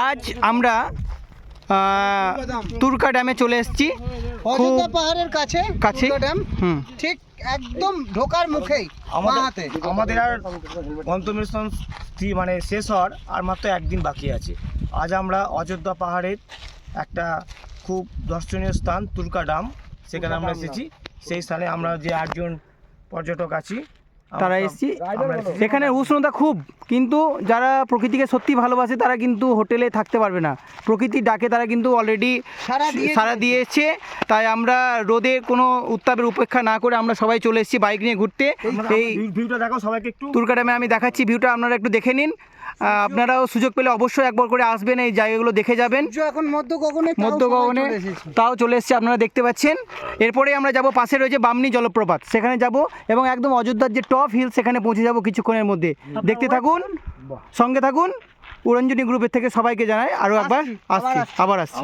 আজ আমরা তুরকা ড্যামে চলে এসেছি, অযোধ্যা পাহাড়ের কাছে কাছে তুরকা ড্যাম, ঠিক একদম ঢোকার মুখেই বাঁহাতে। আমাদের আর গন্তব্যস্থান মানে শেষ হওয়ার আর মাত্র একদিন বাকি আছে। আজ আমরা অযোধ্যা পাহাড়ের একটা খুব দর্শনীয় স্থান তুরকা ড্যাম, সেখানে আমরা এসেছি। সেই স্থানে আমরা যে 8 জন পর্যটক আছি তারা এসেছি। সেখানে উষ্ণতা খুব, কিন্তু যারা প্রকৃতিকে সত্যি ভালোবাসে তারা কিন্তু হোটেলে থাকতে পারবে না। প্রকৃতির ডাকে তারা কিন্তু অলরেডি সাড়া দিয়েছে। তাই আমরা রোদের কোনো উত্তাপের উপেক্ষা না করে আমরা সবাই চলে এসেছি বাইক নিয়ে ঘুরতে। এই ভিউটা দেখো সবাইকে একটু। তুরকা ড্যামে আমি দেখাচ্ছি ভিউটা, আপনারা একটু দেখে নিন। আপনারাও সুযোগ পেলে অবশ্যই একবার করে আসবেন, এই জায়গাগুলো দেখে যাবেন। এখন মধ্য গগনে তাও চলে এসেছে, আপনারা দেখতে পাচ্ছেন। এরপরে আমরা যাব, পাশে রয়েছে বামনি জলপ্রপাত, সেখানে যাব এবং একদম অযোধ্যার যে টপ হিল সেখানে পৌঁছে যাব কিছুক্ষণের মধ্যে। দেখতে থাকুন, সঙ্গে থাকুন। উড়নজনী গ্রুপের থেকে সবাইকে জানাই আরও একবার আবার আসছি।